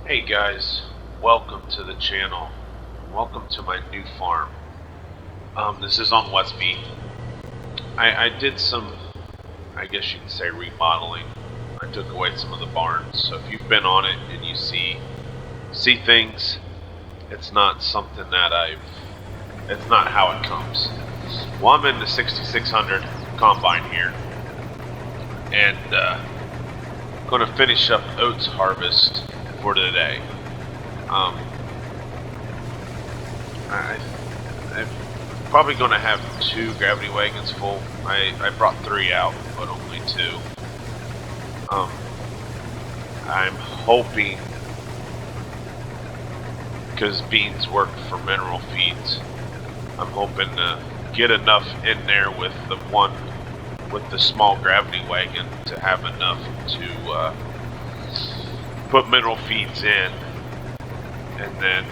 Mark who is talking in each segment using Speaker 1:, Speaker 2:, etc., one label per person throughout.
Speaker 1: Hey guys, welcome to the channel. Welcome to my new farm. This is on Westby. I did some, I guess you could say, remodeling. I took away some of the barns, so if you've been on it and you see things, it's not something that it's not how it comes. Well, I'm in the 6600 combine here, and going to finish up oats harvest for today. I'm probably going to have 2 gravity wagons full. I brought 3 out, but only 2. I'm hoping, because beans work for mineral feeds, I'm hoping to get enough in there with the small gravity wagon to have enough to put mineral feeds in, and then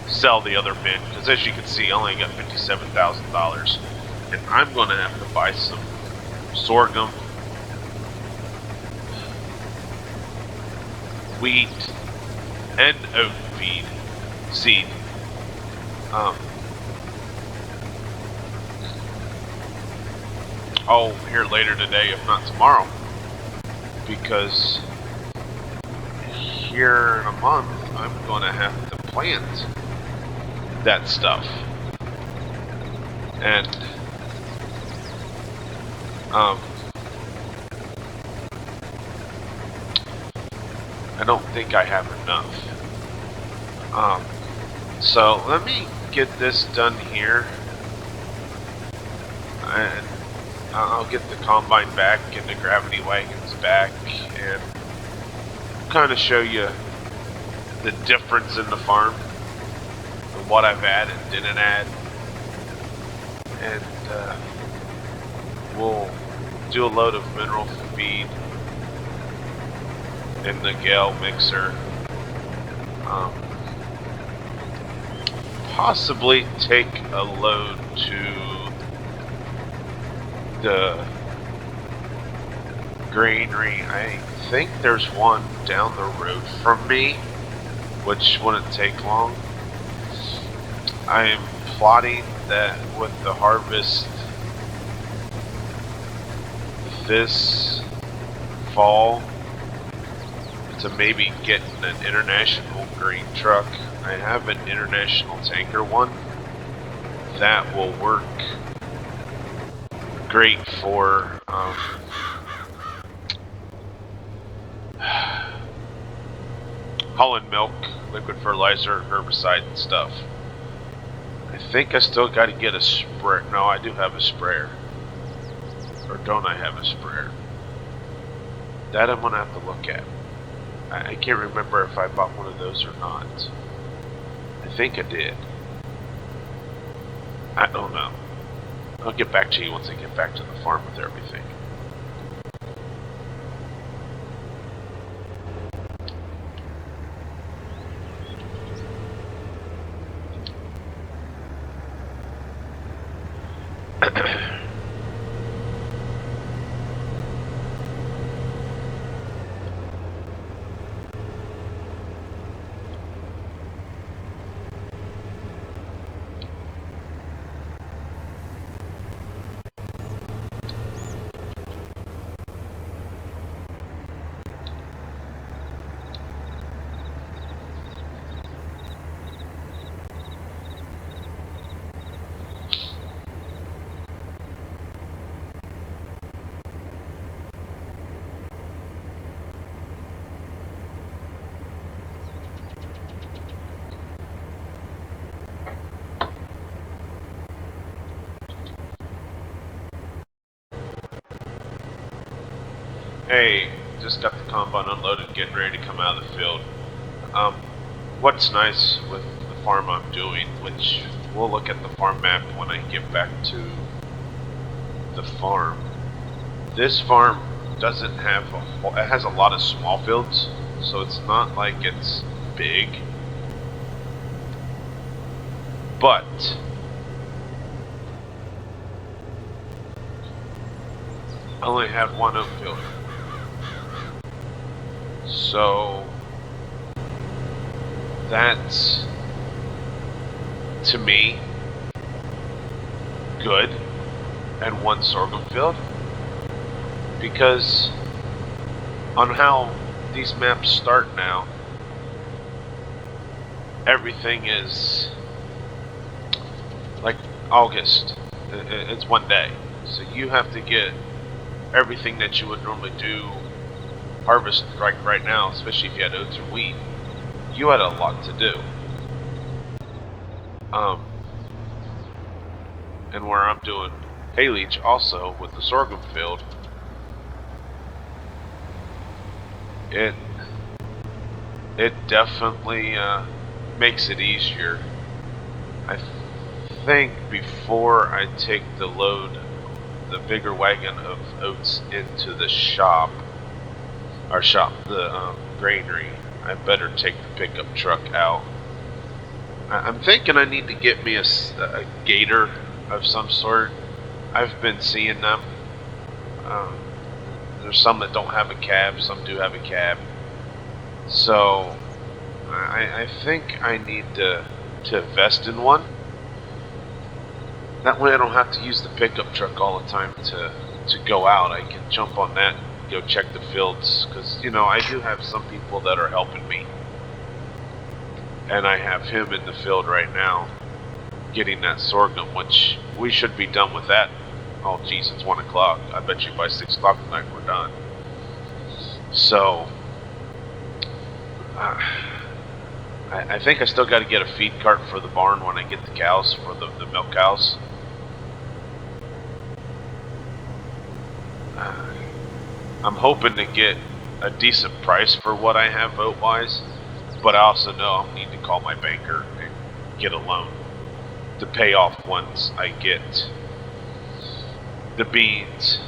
Speaker 1: sell the other bin, because as you can see I only got $57,000, and I'm going to have to buy some sorghum, wheat, and oat seed. Here later today, if not tomorrow, because here in a month I'm going to have to plant that stuff, and I don't think I have enough. So let me get this done here, and I'll get the combine back and the gravity wagons back, and kind of show you the difference in the farm and what I've added and didn't add, and we'll do a load of mineral feed in the Gale mixer. Possibly take a load to the granary. I think there's one down the road from me, which wouldn't take long. I am plotting that with the harvest this fall to maybe get an international grain truck. I have an international tanker one that will work great for hauling milk, liquid fertilizer, herbicide, and stuff. I think I still got to get a sprayer. No, I do have a sprayer. Or don't I have a sprayer? That I'm going to have to look at. I can't remember if I bought one of those or not. I think I did. I don't know. I'll get back to you once I get back to the farm with everything. Hey, just got the combine unloaded, getting ready to come out of the field. What's nice with the farm I'm doing, which we'll look at the farm map when I get back to the farm. This farm doesn't have it has a lot of small fields, so it's not like it's big. But I only have one oat field. So that's, to me, good and one sorghum field, because on how these maps start now, everything is like August. It's one day, so you have to get everything that you would normally do harvest right now, especially if you had oats or wheat. You had a lot to do. Um, and where I'm doing hay leach also with the sorghum field, it definitely makes it easier. I think before I take the bigger wagon of oats into the the granary, I better take the pickup truck out. I'm thinking I need to get me a gator of some sort. I've been seeing them. Um, there's some that don't have a cab, some do have a cab. So I think I need to invest in one. That way I don't have to use the pickup truck all the time to go out. I can jump on that and go check the fields, because, I do have some people that are helping me. And I have him in the field right now getting that sorghum, which we should be done with that. Oh, geez, it's 1 o'clock. I bet you by 6 o'clock tonight we're done. So, I think I still got to get a feed cart for the barn when I get the cows, for the milk cows. I'm hoping to get a decent price for what I have vote-wise, but I also know I'll need to call my banker and get a loan to pay off once I get the beans,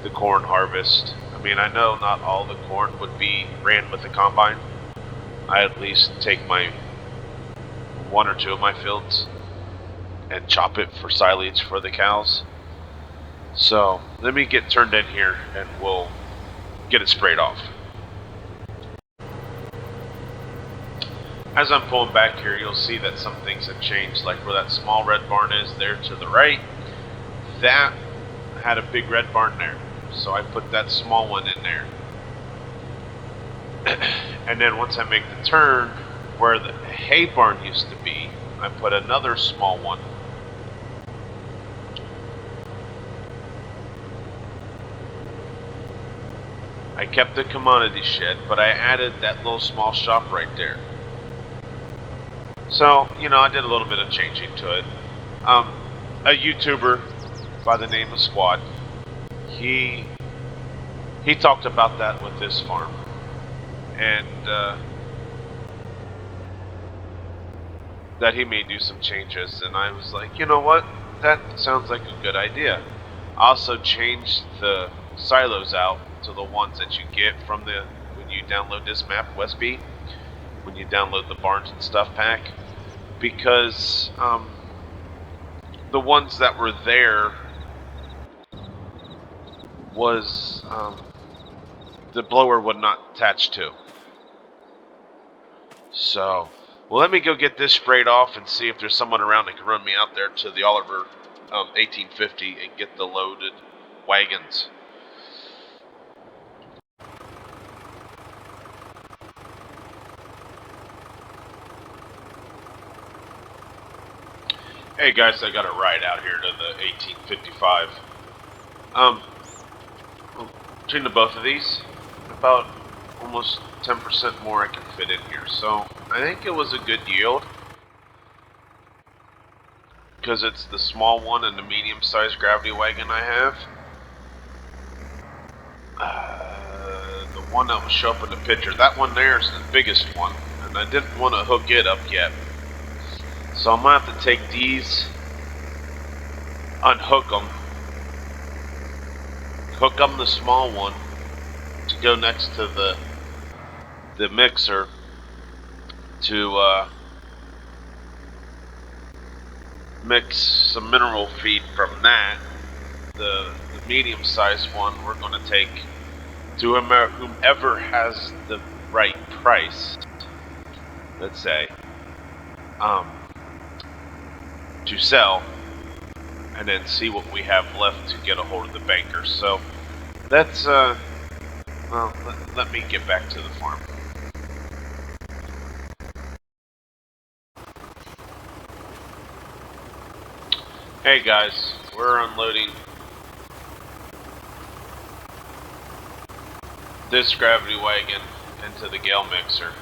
Speaker 1: the corn harvest. I mean, I know not all the corn would be ran with the combine. I at least take my one or two of my fields and chop it for silage for the cows. So let me get turned in here and we'll get it sprayed off. As I'm pulling back here, you'll see that some things have changed, like where that small red barn is there to the right. That had a big red barn there, so I put that small one in there. And then once I make the turn where the hay barn used to be, I put another small one. I kept the commodity shed, but I added that little small shop right there. So, I did a little bit of changing to it. A YouTuber by the name of Squad, he talked about that with this farm. And that he may do some changes, and I was like, you know what? That sounds like a good idea. I also changed the silos out to the ones that you get from when you download this map, Westby, when you download the Barns and Stuff pack, because the ones that were there was the blower would not attach to. So, well, let me go get this sprayed off and see if there's someone around that can run me out there to the Oliver 1850 and get the loaded wagons. Hey guys, I got a ride out here to the 1855. Between the both of these, about almost 10% more I can fit in here. So I think it was a good yield, because it's the small one and the medium-sized gravity wagon I have. The one that will show up in the picture, that one there is the biggest one, and I didn't want to hook it up yet. So I'm going to have to take these, unhook them, hook them the small one to go next to the mixer to mix some mineral feed from that. The medium-sized one we're going to take to whomever has the right price, let's say, um, to sell, and then see what we have left to get a hold of the bankers. So that's well, let me get back to the farm. Hey guys, we're unloading this gravity wagon into the Gale mixer.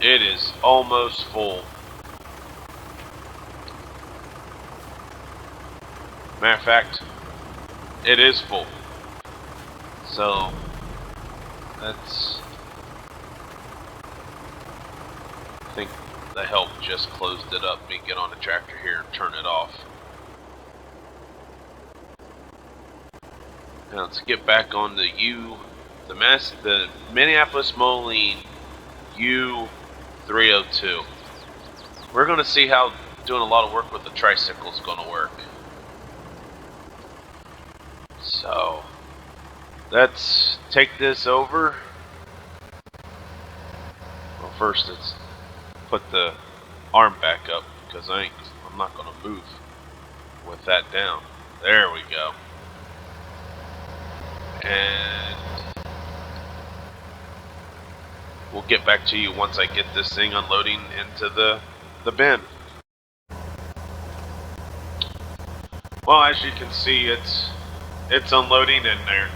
Speaker 1: It is almost full. Matter of fact, it is full. So that's, I think the help just closed it up. Me get on the tractor here and turn it off. Now let's get back on the the Minneapolis Moline U302. We're going to see how doing a lot of work with the tricycle is going to work. So let's take this over. Well, first let's put the arm back up because I'm not going to move with that down. There we go. And we'll get back to you once I get this thing unloading into the bin. Well, as you can see, it's unloading in there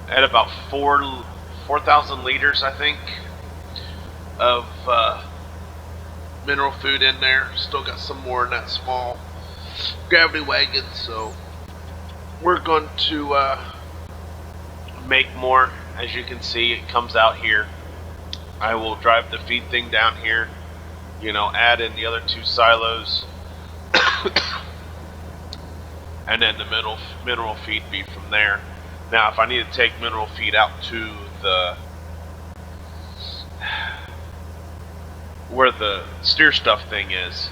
Speaker 1: at about 4,000 liters, I think, of mineral food in there. Still got some more in that small gravity wagon, so we're going to make more. As you can see, it comes out here. I will drive the feed thing down here, you know, add in the other 2 silos, and then the mineral feed be from there. Now, if I need to take mineral feed out to the where the steer stuff thing is,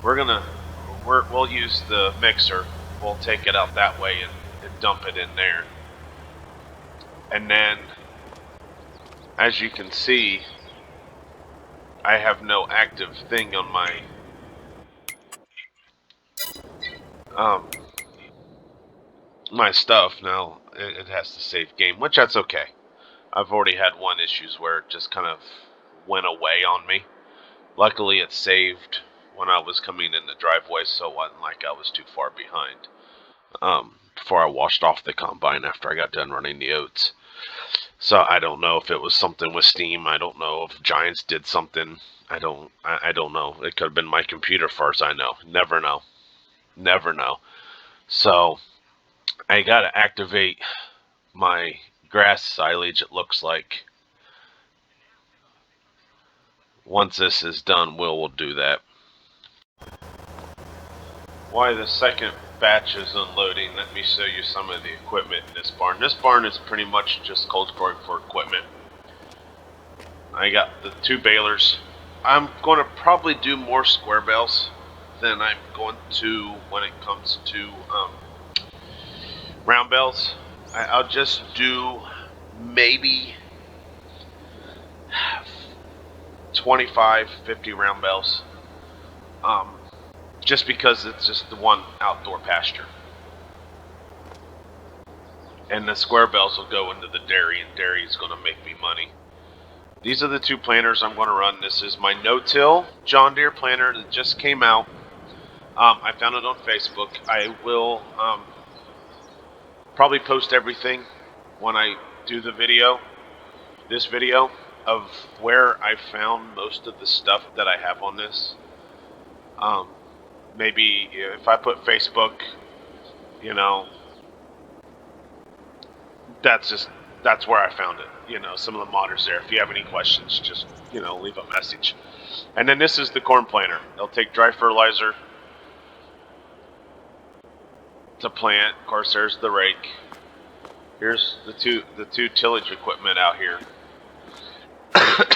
Speaker 1: we'll use the mixer. We'll take it out that way and dump it in there. And then, as you can see, I have no active thing on my stuff now. It has to save game, which that's okay. I've already had one issues where it just kind of went away on me. Luckily, it saved when I was coming in the driveway, so it wasn't like I was too far behind. Before I washed off the combine after I got done running the oats. So I don't know if it was something with Steam. I don't know if Giants did something. I don't know. It could have been my computer, far as I know. Never know. Never know. So I gotta activate my grass silage, it looks like. Once this is done, we'll do that. Why the second batch is unloading, let me show you some of the equipment in this barn. This barn is pretty much just cold storage for equipment. I got the 2 balers. I'm going to probably do more square bales than I'm going to when it comes to round bales. I'll just do maybe 25, 50 round bales. Just because it's just the one outdoor pasture. And the square bales will go into the dairy, and dairy is going to make me money. These are the 2 planters I'm going to run. This is my no-till John Deere planter that just came out. I found it on Facebook. I will probably post everything when I do the video, this video, of where I found most of the stuff that I have on this. Maybe if I put Facebook, you know, that's where I found it. You know, some of the modders there. If you have any questions, just, you know, leave a message. And then this is the corn planter. They'll take dry fertilizer to plant. Of course, there's the rake. Here's the two tillage equipment out here.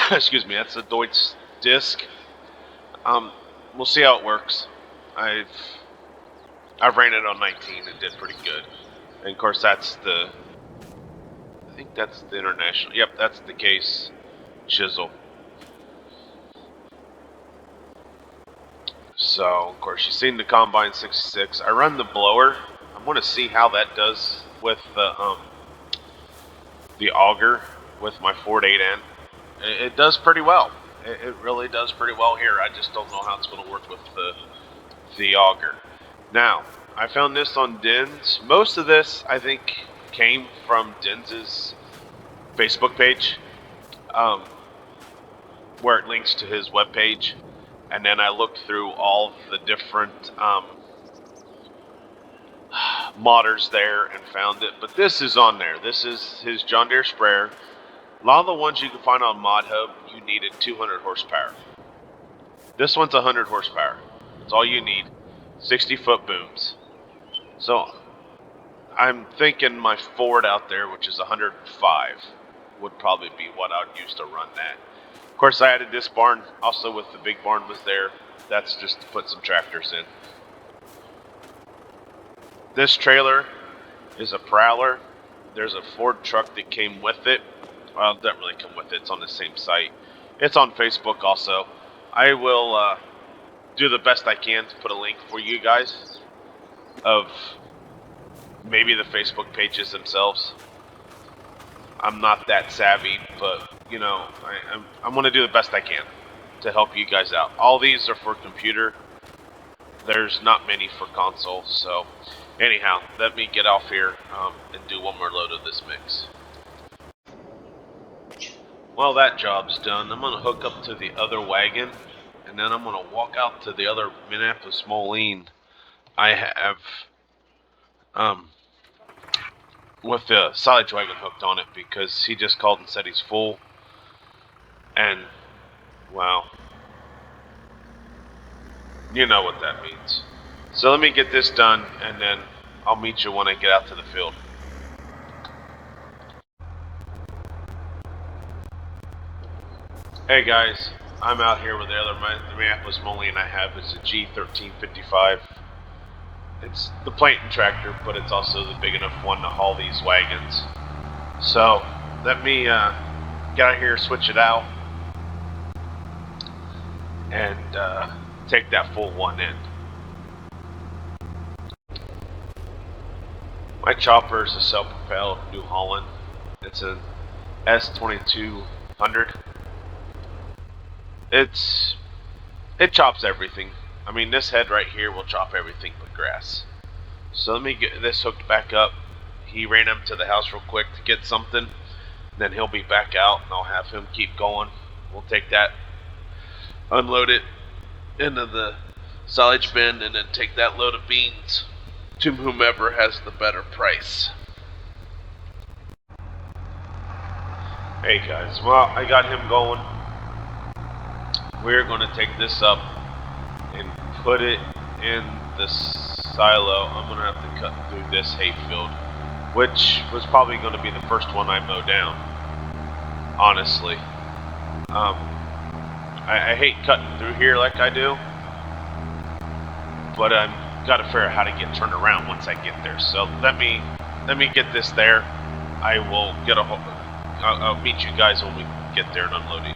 Speaker 1: Excuse me, that's the Deutz disc. We'll see how it works. I've ran it on 19. It did pretty good. And of course, that's the think that's the International. Yep, that's the case chisel. So, of course, you've seen the Combine 66. I run the blower. I want to see how that does with the auger with my Ford 8N. It does pretty well. It really does pretty well here. I just don't know how it's going to work with the auger. Now, I found this on Den's. Most of this, I think, came from Den's Facebook page, where it links to his webpage. And then I looked through all the different modders there and found it. But this is on there. This is his John Deere sprayer. A lot of the ones you can find on Mod Hub, you needed 200 horsepower. This one's 100 horsepower. That's all you need. 60-foot booms. So I'm thinking my Ford out there, which is 105, would probably be what I would use to run that. Of course, I added this barn also with the big barn was there. That's just to put some tractors in. This trailer is a Prowler. There's a Ford truck that came with it. Well, it doesn't really come with it. It's on the same site. It's on Facebook also. I will do the best I can to put a link for you guys of maybe the Facebook pages themselves. I'm not that savvy, but you know, I'm going to do the best I can to help you guys out. All these are for computer. There's not many for console, so anyhow, let me get off here and do one more load of this mix. Well, that job's done. I'm going to hook up to the other wagon, and then I'm going to walk out to the other Minneapolis Moline I have with the silage wagon hooked on it because he just called and said he's full. And, well, you know what that means. So let me get this done, and then I'll meet you when I get out to the field. Hey guys, I'm out here with the other Minneapolis Moline I have. It's a G1355. It's the planting tractor, but it's also the big enough one to haul these wagons. So let me get out here, switch it out, and take that full one in. My chopper is a self-propelled New Holland. It's an S2200. It chops everything. I mean, this head right here will chop everything but grass. So let me get this hooked back up. He ran up to the house real quick to get something. Then he'll be back out, and I'll have him keep going. We'll take that, unload it into the silage bin, and then take that load of beans to whomever has the better price. Hey guys, well, I got him going. We're going to take this up and put it in the silo. I'm going to have to cut through this hayfield, which was probably going to be the first one I mow down, honestly. I hate cutting through here like I do, but I've got to figure out how to get turned around once I get there. So let me get this there. I will get I'll meet you guys when we get there and unloading.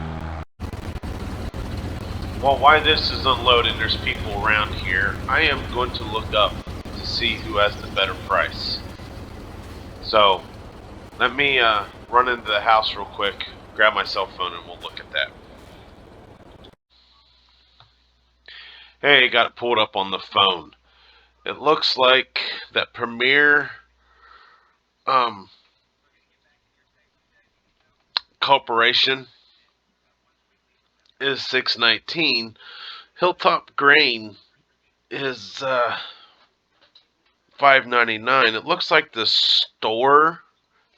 Speaker 1: Well, while this is unloading, there's people around here. I am going to look up to see who has the better price. So let me run into the house real quick, grab my cell phone, and we'll look at that. Hey, got it pulled up on the phone. It looks like that Premier Corporation is $6.19. Hilltop Grain is $5.99. It looks like the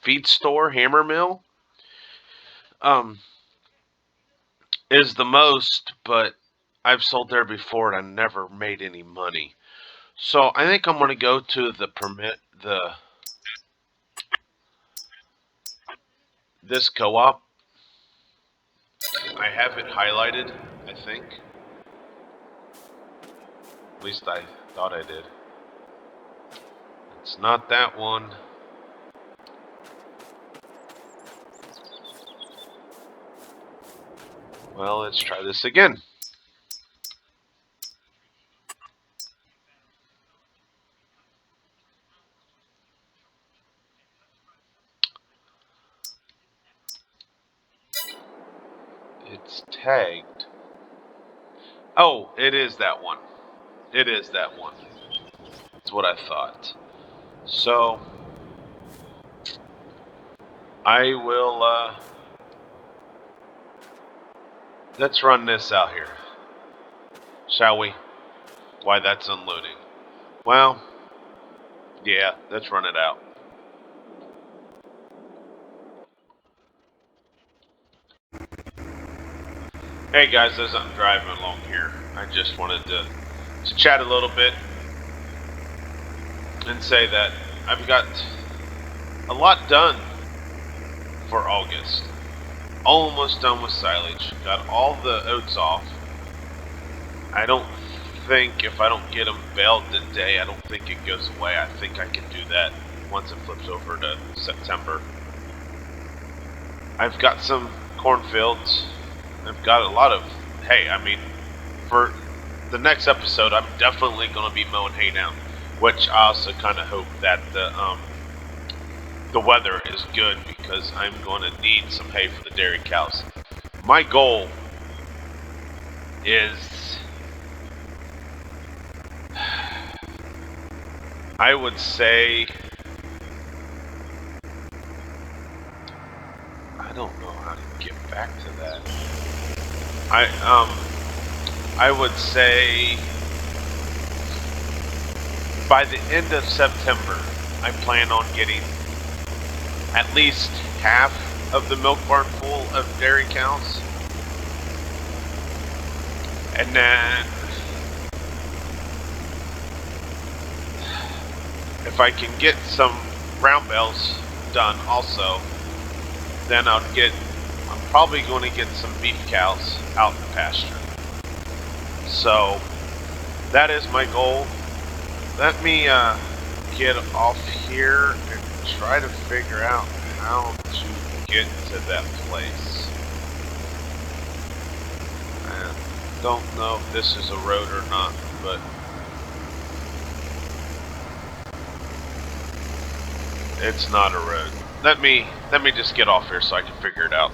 Speaker 1: feed store, Hammer Mill, is the most, but I've sold there before and I never made any money. So I think I'm going to go to this co-op. I have it highlighted, I think. At least I thought I did. It's not that one. Well, let's try this again. It's tagged. Oh, it is that one. It is that one. That's what I thought. So, I will, let's run this out here. Shall we? Why, that's unloading. Well, yeah, let's run it out. Hey guys, as I'm driving along here, I just wanted to chat a little bit and say that I've got a lot done for August. Almost done with silage. Got all the oats off. I don't think if I don't get them baled today, I don't think it goes away. I think I can do that once it flips over to September. I've got some cornfields. I've got a lot of hay. I mean, for the next episode, I'm definitely going to be mowing hay down, which I also kind of hope that the weather is good because I'm going to need some hay for the dairy cows. My goal is, I would say, I don't know how to get back to that. I would say by the end of September, I plan on getting at least half of the milk barn full of dairy cows. And then if I can get some brown bales done also, then I'm probably going to get some beef cows out in the pasture. So that is my goal. Let me get off here and try to figure out how to get to that place. I don't know if this is a road or not, but it's not a road. Let me just get off here so I can figure it out.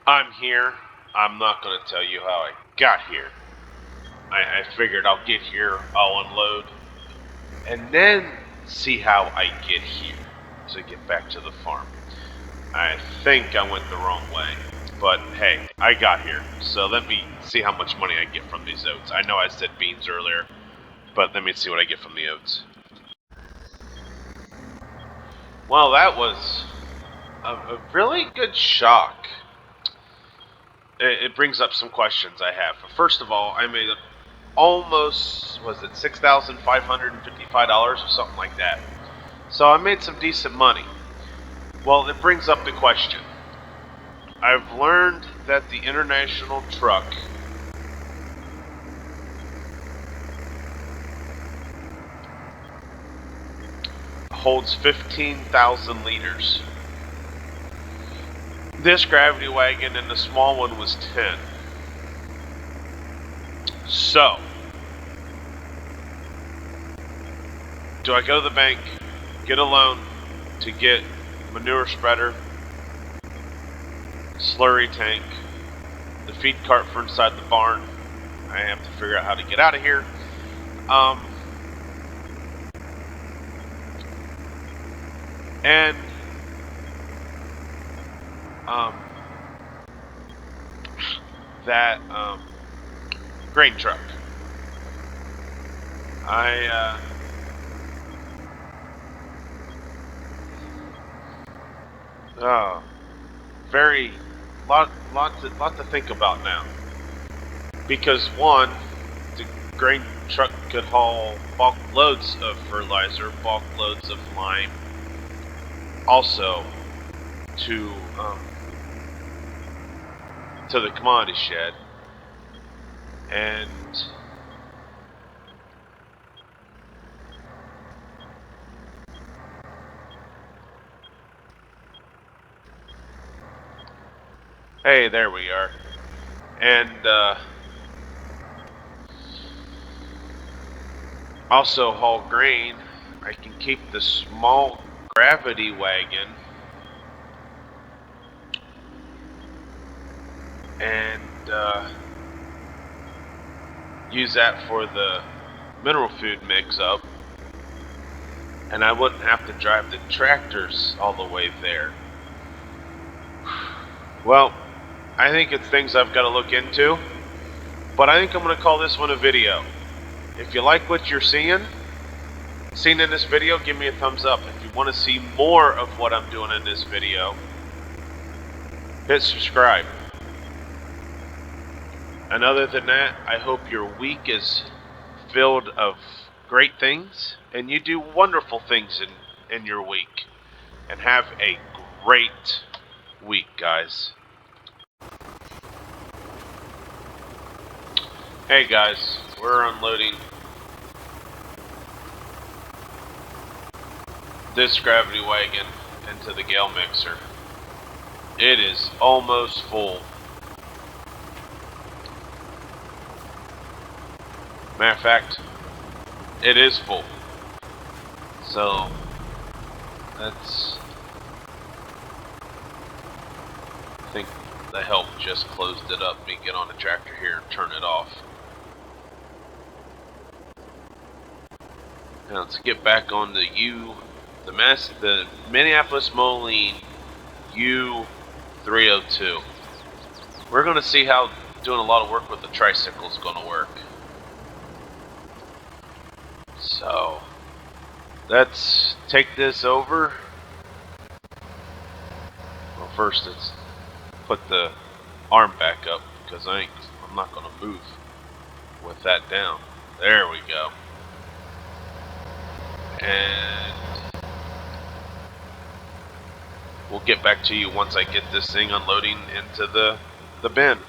Speaker 1: I'm here. I'm not going to tell you how I got here. I figured I'll get here, I'll unload, and then see how I get here to get back to the farm. I think I went the wrong way, but hey, I got here. So let me see how much money I get from these oats. I know I said beans earlier, but let me see what I get from the oats. Well, that was a really good shock. It brings up some questions I have. First of all, I made almost, was it $6,555 or something like that. So I made some decent money. Well, it brings up the question. I've learned that the international truck holds 15,000 liters. This gravity wagon and the small one was 10. So, do I go to the bank, get a loan to get manure spreader, slurry tank, the feed cart for inside the barn? I have to figure out how to get out of here. And that grain truck. Oh, very lot to think about now. Because one, the grain truck could haul bulk loads of fertilizer, bulk loads of lime, also to the commodity shed, and Hey, there we are. And also haul grain. I can keep the small gravity wagon and use that for the mineral food mix up, and I wouldn't have to drive the tractors all the way there. Well, I think it's things I've got to look into, but I think I'm going to call this one a video. If you like what you're seeing in this video, give me a thumbs up. If you want to see more of what I'm doing in this video, hit subscribe. And other than that, I hope your week is filled of great things and you do wonderful things in your week. And have a great week, guys. Hey guys, we're unloading this gravity wagon into the Gale mixer. It is almost full. Matter of fact, it is full. So that's, I think the help just closed it up. Me get on the tractor here and turn it off. Now let's get back on the the Minneapolis Moline U302. We're going to see how doing a lot of work with the tricycle is going to work. So let's take this over. Well, first let's put the arm back up because I'm not going to move with that down. There we go. And we'll get back to you once I get this thing unloading into the bin.